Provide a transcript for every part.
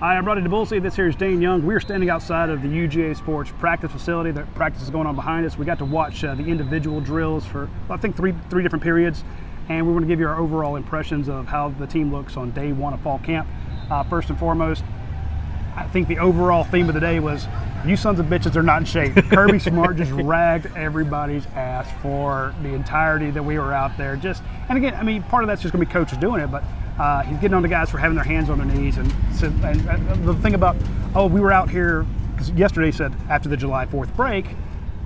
Hi, I'm Rodney DeBulsey. This here is Dane Young. We're standing outside of the UGA Sports practice facility. The practice is going on behind us. We got to watch the individual drills for, I think, three different periods. And we want to give you our overall impressions of how the team looks on day one of fall camp. First and foremost, I think the overall theme of the day was, you sons of bitches are not in shape. Kirby Smart just ragged everybody's ass for the entirety that we were out there. And again, I mean, part of that's just going to be coaches doing it, but he's getting on the guys for having their hands on their knees. And the thing about, we were out here, because yesterday said after the July 4th break,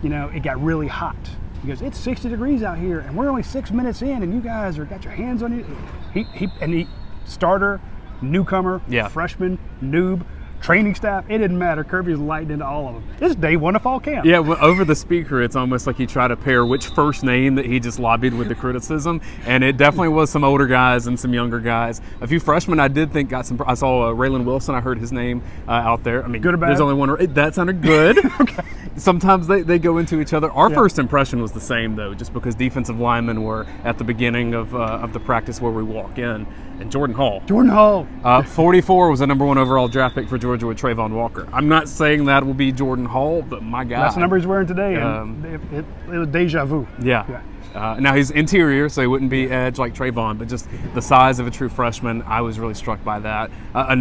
it got really hot. He goes, it's 60 degrees out here, and we're only 6 minutes in, and you guys got your hands on you. He starter, newcomer, freshman, noob, training staff, it didn't matter. Kirby's lighting into all of them. This is day one of fall camp. Yeah, well, over the speaker, it's almost like he tried to pair which first name that he just lobbied with the criticism, and it definitely was some older guys and some younger guys. A few freshmen I did think got some. I saw Raylan Wilson. I heard his name out there. I mean, good or bad? There's only one. That sounded good. Okay. Sometimes they go into each other. Our first impression was the same, though, just because defensive linemen were at the beginning of the practice where we walk in. And Jordan Hall. 44 was the number 1 overall draft pick for Georgia with Trayvon Walker. I'm not saying that will be Jordan Hall, but my God. That's the number he's wearing today, and it was deja vu. Yeah. Now he's interior, so he wouldn't be edge like Trayvon, but just the size of a true freshman, I was really struck by that. I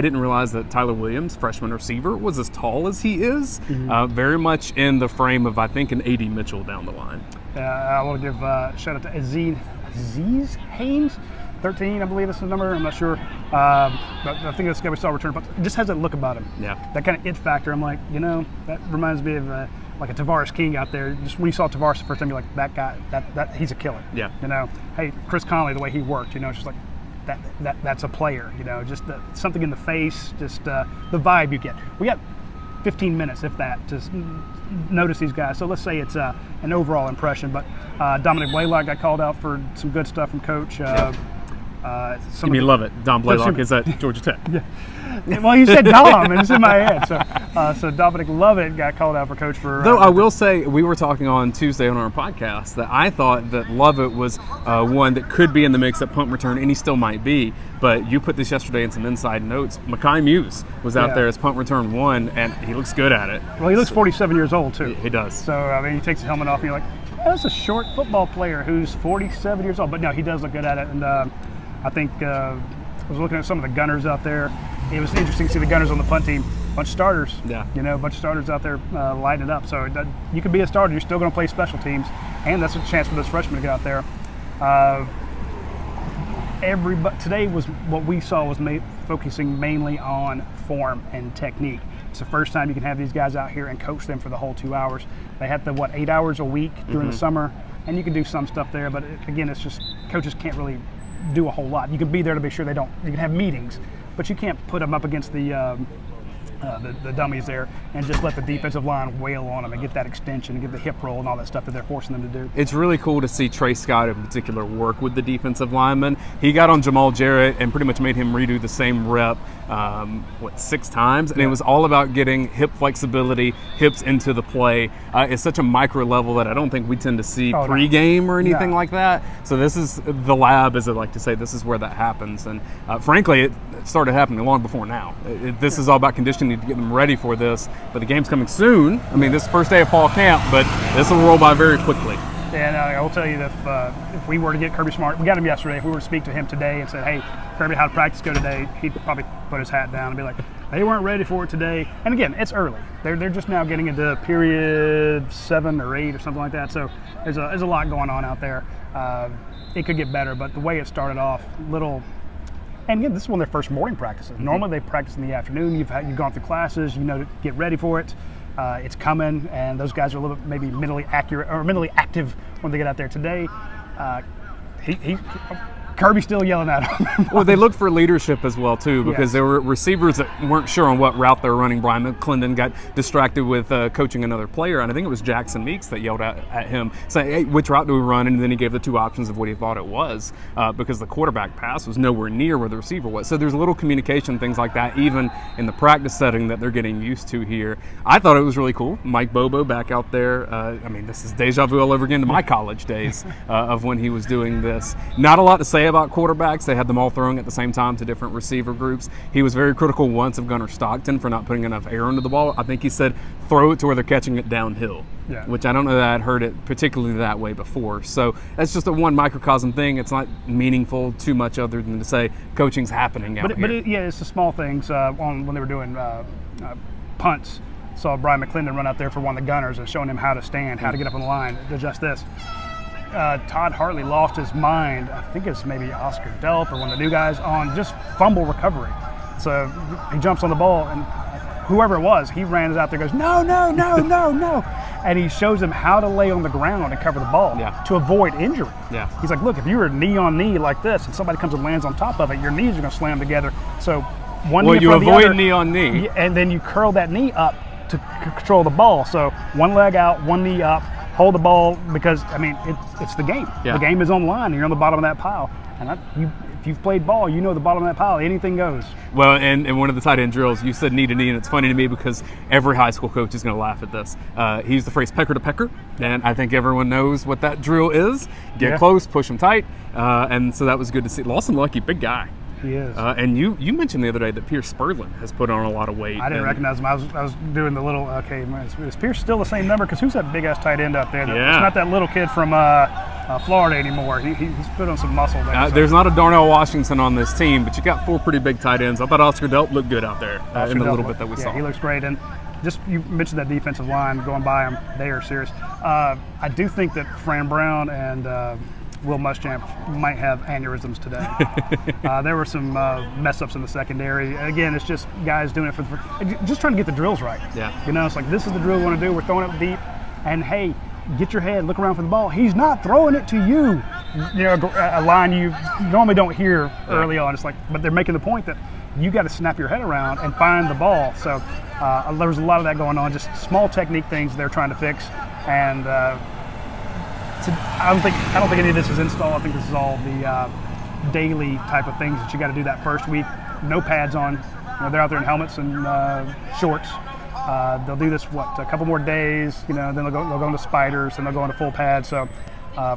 didn't realize that Tyler Williams, freshman receiver, was as tall as he is. Very much in the frame of, I think, an A.D. Mitchell down the line. I want to give a shout out to Aziz Haynes. 13, I believe is the number. I'm not sure. But I think that's the guy we saw return. But it just has that look about him. Yeah. That kind of it factor. I'm like, that reminds me of like a Tavares King out there. Just when you saw Tavares the first time, you're like, that guy, that he's a killer. Yeah. Hey, Chris Conley, the way he worked, it's just like that's a player. Just something in the face, just the vibe you get. We got 15 minutes, if that, to notice these guys. So let's say it's an overall impression. But Dominic Blaylock got called out for some good stuff from Coach. You love it. Dom Blaylock is at Georgia Tech. Yeah. Well, you said Dom, and it's in my head. So Dominic Lovett got called out for Coach for. Though I will say, we were talking on Tuesday on our podcast that I thought that Lovett was one that could be in the mix at punt return, and he still might be. But you put this yesterday in some inside notes. Mekhi Muse was out there as punt return 1, and he looks good at it. Well, he looks 47 years old too. He does. So I mean, he takes the helmet off, and you're like, that's a short football player who's 47 years old. But no, he does look good at it, and. I think I was looking at some of the gunners out there. It was interesting to see the gunners on the punt team. Bunch of starters. Yeah. A bunch of starters out there lighting it up. So you can be a starter. You're still going to play special teams, and that's a chance for those freshmen to get out there. Today was what we saw was focusing mainly on form and technique. It's the first time you can have these guys out here and coach them for the whole 2 hours. They have 8 hours a week during the summer, and you can do some stuff there. But again, it's just coaches can't really do a whole lot. You can be there to make sure they don't. You can have meetings, but you can't put them up against the dummies there and just let the defensive line wail on them and get that extension and get the hip roll and all that stuff that they're forcing them to do. It's really cool to see Trey Scott in particular work with the defensive linemen. He got on Jamal Jarrett and pretty much made him redo the same rep 6 times, and it was all about getting hip flexibility, hips into the play. It's such a micro level that I don't think we tend to see pregame or anything like that. So this is the lab, as I like to say. This is where that happens, and frankly, it started happening long before now. This is all about conditioning to get them ready for this, but the game's coming soon. I mean, this is the first day of fall camp, but this will roll by very quickly. And I will tell you that if we were to get Kirby Smart, we got him yesterday, if we were to speak to him today and said, hey, Kirby, how'd practice go today? He'd probably put his hat down and be like, they weren't ready for it today. And again, it's early. They're just now getting into period 7 or 8 or something like that. So there's a lot going on out there. It could get better, but the way it started off, and again, this is one of their first morning practices. Normally they practice in the afternoon. You've gone through classes, to get ready for it. It's coming, and those guys are a little bit maybe mentally accurate or mentally active when they get out there today. Kirby's still yelling at him. Well, they looked for leadership as well, too, because there were receivers that weren't sure on what route they were running. Brian McClendon got distracted with coaching another player, and I think it was Jackson Meeks that yelled at him, saying, hey, which route do we run? And then he gave the 2 options of what he thought it was, because the quarterback pass was nowhere near where the receiver was. So there's a little communication, things like that, even in the practice setting that they're getting used to here. I thought it was really cool. Mike Bobo back out there. This is deja vu all over again to my college days of when he was doing this. Not a lot to say say about quarterbacks. They had them all throwing at the same time to different receiver groups. He was very critical once of Gunnar Stockton for not putting enough air into the ball. I think he said throw it to where they're catching it downhill, which I don't know that I'd heard it particularly that way before. So that's just a one microcosm thing. It's not meaningful too much other than to say coaching's happening out here. But it's the small things. When they were doing punts, saw Brian McClendon run out there for one of the gunners and showing him how to stand, how to get up on the line, adjust this. Todd Hartley lost his mind. I think it's maybe Oscar Delp or one of the new guys on just fumble recovery. So he jumps on the ball, and whoever it was, he ran out there and goes, no, no, no, no, no. And he shows him how to lay on the ground and cover the ball to avoid injury. Yeah. He's like, look, if you were knee on knee like this and somebody comes and lands on top of it, your knees are going to slam together. So one knee in front of the other. Avoid knee on knee. And then you curl that knee up to control the ball. So one leg out, one knee up, hold the ball, because, I mean, it's the game. Yeah. The game is on the line, and you're on the bottom of that pile. And if you've played ball, you know the bottom of that pile, anything goes. Well, and one of the tight end drills, you said knee to knee, and it's funny to me because every high school coach is going to laugh at this. He used the phrase pecker to pecker, and I think everyone knows what that drill is. Get close, push them tight, and so that was good to see. Lawson Lucky, big guy. He is. And you mentioned the other day that Pierce Spurlin has put on a lot of weight. I didn't recognize him. I was doing the little, is Pierce still the same number? Because who's that big-ass tight end up there? Yeah. It's not that little kid from Florida anymore. He's put on some muscle there. There's not a Darnell Washington on this team, but you got 4 pretty big tight ends. I thought Oscar Delp looked good out there in the little bit that we saw. Yeah, he looks great. And just, you mentioned that defensive line going by him. They are serious. I do think that Fran Brown and Will Muschamp might have aneurysms today. There were some mess-ups in the secondary. Again, it's just guys doing it just trying to get the drills right. Yeah. You know, it's like, this is the drill we want to do. We're throwing it deep. And, hey, get your head, look around for the ball. He's not throwing it to you. You know, a line you normally don't hear early on. It's like, but they're making the point that you got to snap your head around and find the ball. So there was a lot of that going on, just small technique things they're trying to fix. And I don't think any of this is installed. I think this is all the daily type of things that you got to do that first week. No pads on. You know, they're out there in helmets and shorts. They'll do this a couple more days. You know, then they'll go into spiders and they'll go into full pads. So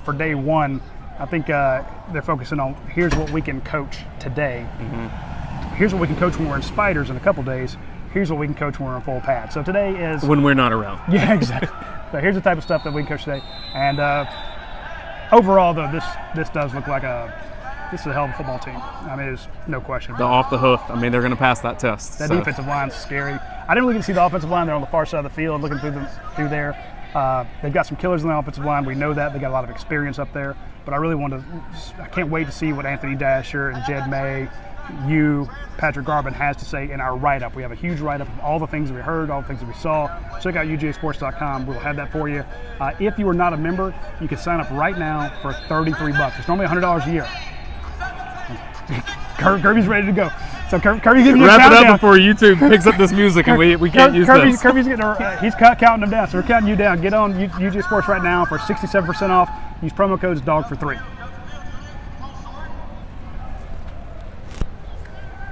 for day one, I think they're focusing on here's what we can coach today. Mm-hmm. Here's what we can coach when we're in spiders in a couple days. Here's what we can coach when we're in full pad. So today is when we're not around. Yeah, exactly. So here's the type of stuff that we can coach today. And overall, though, this does look like this is a hell of a football team. I mean, there's no question. The off the hoof. I mean, they're going to pass that test. That defensive line's scary. I didn't really get to see the offensive line. They're on the far side of the field, looking through there. They've got some killers in the offensive line. We know that. They got a lot of experience up there. But I can't wait to see what Anthony Dasher and Jed May, Patrick Garvin has to say in our write-up. We have a huge write-up of all the things that we heard, all the things that we saw. Check out UGAsports.com. We'll have that for you. If you are not a member, you can sign up right now for $33. It's normally $100 a year. Kirby's ready to go. So Kirby's giving you a countdown. Wrap it up before YouTube picks up this music and we can't use this. Kirby's he's counting them down. So we're counting you down. Get on UGA Sports right now for 67% off. Use promo codes DOG for 3.